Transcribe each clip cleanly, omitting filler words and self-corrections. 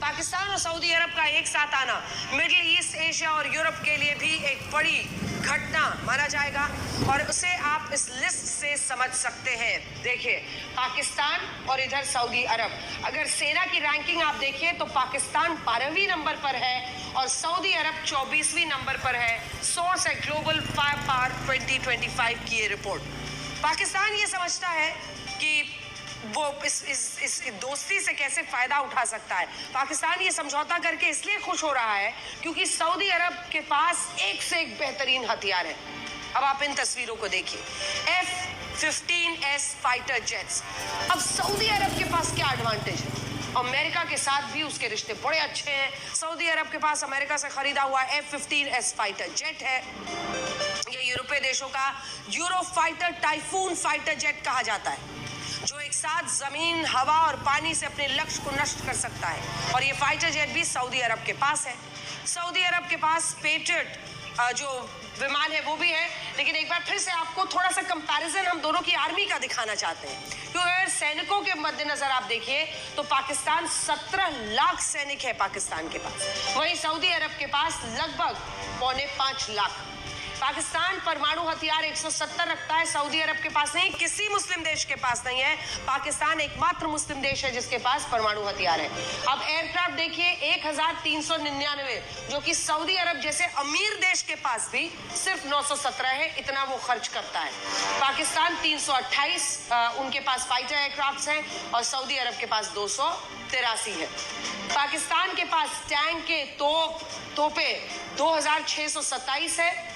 पाकिस्तान और सऊदी अरब का एक साथ आना मिडिल ईस्ट, एशिया और यूरोप के लिए भी एक बड़ी घटना माना जाएगा और उसे आप इस लिस्ट से समझ सकते हैं। देखिए, पाकिस्तान और इधर सऊदी अरब, अगर सेना की रैंकिंग आप देखिए तो पाकिस्तान 12वीं नंबर पर है और सऊदी अरब 24वीं नंबर पर है। सोर्स है ग्लोबल फायर पावर 2025 की ये रिपोर्ट। पाकिस्तान ये समझता है कि वो इस दोस्ती से कैसे फायदा उठा सकता है। पाकिस्तान ये समझौता करके इसलिए खुश हो रहा है क्योंकि सऊदी अरब के पास एक से एक बेहतरीन हथियार है। अब आप इन तस्वीरों को देखिए, F-15S फाइटर जेट्स। अब सऊदी अरब के पास क्या एडवांटेज है? अमेरिका के साथ भी उसके रिश्ते बड़े अच्छे हैं। सऊदी अरब के पास अमेरिका से खरीदा हुआ F-15S फाइटर जेट है। ये यूरोपीय देशों का euro fighter typhoon fighter jet कहा जाता है, जो एक साथ जमीन, हवा और पानी से अपने लक्ष्य को नष्ट कर सकता है। और ये फाइटर जेट भी सऊदी अरब के पास है। सऊदी अरब के पास पेट्रियट जो विमान है वो भी है। लेकिन एक बार फिर से आपको थोड़ा सा कंपैरिजन हम दोनों की आर्मी का दिखाना चाहते हैं, क्योंकि अगर सैनिकों के मद्देनजर आप देखिए तो पाकिस्तान 17 लाख सैनिक है पाकिस्तान के पास, वहीं सऊदी अरब के पास लगभग 4.25 लाख। पाकिस्तान परमाणु हथियार 170 रखता है, सऊदी अरब के पास नहीं, किसी मुस्लिम देश के पास नहीं है। पाकिस्तान एकमात्र मुस्लिम देश है जिसके पास परमाणु हथियार है। अब एयरक्राफ्ट देखिए 1399, जो कि सऊदी अरब जैसे अमीर देश के पास भी सिर्फ 917 है, इतना वो खर्च करता है। पाकिस्तान 328 उनके पास फाइटर एयरक्राफ्ट हैं और सऊदी अरब के पास 283 है। पाकिस्तान के पास टैंक के तोपे 2627 है,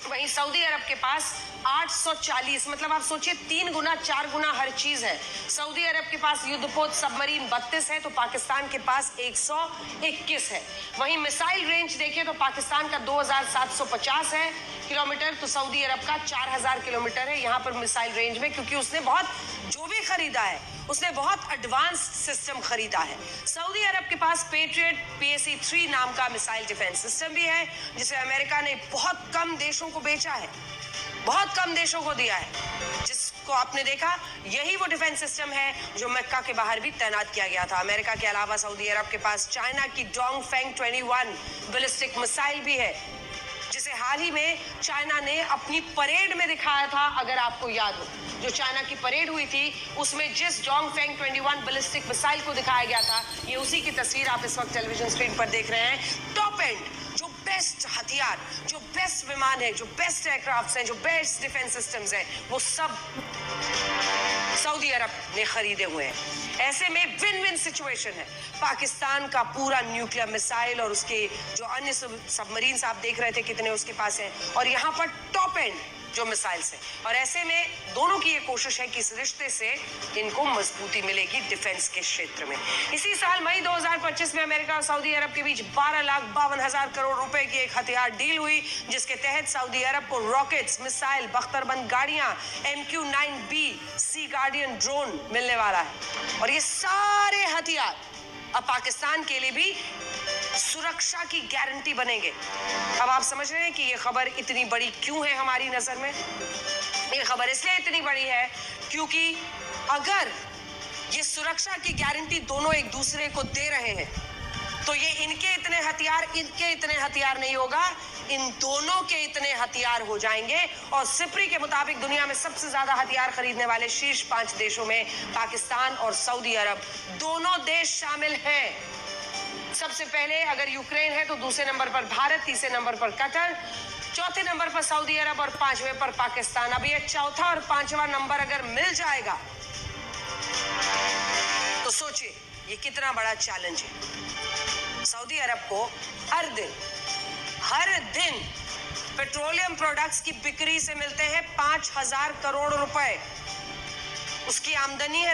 वहीं सऊदी अरब के पास 840, मतलब आप सोचिए 3 गुना 4 गुना हर चीज है। सऊदी अरब के पास युद्धपोत सबमरीन 32 है तो पाकिस्तान के पास 121 है। वहीं मिसाइल रेंज देखिए तो पाकिस्तान का 2750 है किलोमीटर, तो सऊदी अरब का 4000 किलोमीटर है यहाँ पर मिसाइल रेंज में, क्योंकि उसने बहुत जो भी खरीदा है उसने बहुत एडवांस सिस्टम खरीदा है। सऊदी अरब के पास पेट्रियट PAC-3 नाम का मिसाइल डिफेंस सिस्टम भी है, जिसे अमेरिका ने बहुत कम देशों को बेचा है, बहुत कम देशों को दिया है। जिसको आपने देखा, यही वो डिफेंस सिस्टम है जो मक्का के बाहर भी तैनात किया गया था। अमेरिका के अलावा सऊदी अरब के पास चाइना की डोंगफेंग 21 बैलिस्टिक मिसाइल भी है, जिसे हाल ही में चाइना ने अपनी परेड में दिखाया था। अगर आपको याद हो, जो चाइना की परेड हुई थी उसमें जिस डोंगफेंग 21 बैलिस्टिक मिसाइल को दिखाया गया था, ये उसी की तस्वीर आप इस वक्त टेलीविजन स्क्रीन पर देख रहे हैं। टॉप एंड, जो बेस्ट हथियार, जो बेस्ट विमान है, जो बेस्ट एयरक्राफ्ट हैं, जो बेस्ट डिफेंस सिस्टम्स हैं, वो सब सऊदी अरब ने खरीदे हुए हैं। ऐसे में विन विन सिचुएशन है। पाकिस्तान का पूरा न्यूक्लियर मिसाइल और उसके जो अन्य सबमरीन्स आप देख रहे थे कितने उसके पास हैं, और यहाँ पर टॉप एंड जो मिसाइल्स हैं। और ऐसे में दोनों की ये कोशिश है कि इस रिश्ते से इनको मजबूती मिलेगी डिफेंस के क्षेत्र में। इसी साल मई 2025 में अमेरिका और सऊदी अरब के बीच 12,52,000 करोड़ रुपए की एक हथियार डील हुई, जिसके तहत सऊदी अरब को रॉकेट्स, मिसाइल, बख्तरबंद गाड़ियां, MQ-9B सी गार्डियन ड्रोन मिलने वाला है। और ये सारे हथियार अब पाकिस्तान के लिए भी सुरक्षा की गारंटी बनेंगे। अब आप समझ रहे हैं कि ये खबर इतनी बड़ी क्यों है हमारी नजर में। ये खबर इसलिए इतनी बड़ी है क्योंकि अगर ये सुरक्षा की गारंटी दोनों एक दूसरे को दे रहे हैं तो ये इनके इतने हथियार नहीं होगा, इन दोनों के इतने हथियार हो जाएंगे। और सिप्री के मुताबिक दुनिया में सबसे ज्यादा हथियार खरीदने वाले शीर्ष 5 देशों में पाकिस्तान और सऊदी अरब दोनों देश शामिल हैं। सबसे पहले अगर यूक्रेन है तो दूसरे नंबर पर भारत, तीसरे नंबर पर कतर, चौथे नंबर पर सऊदी अरब और 5वें पर पाकिस्तान। अब ये चौथा और 5वां नंबर अगर मिल जाएगा तो सोचिए ये कितना बड़ा चैलेंज है। सऊदी अरब को हर दिन पेट्रोलियम प्रोडक्ट्स की बिक्री से मिलते हैं 5,000 करोड़ रुपए, उसकी आमदनी है।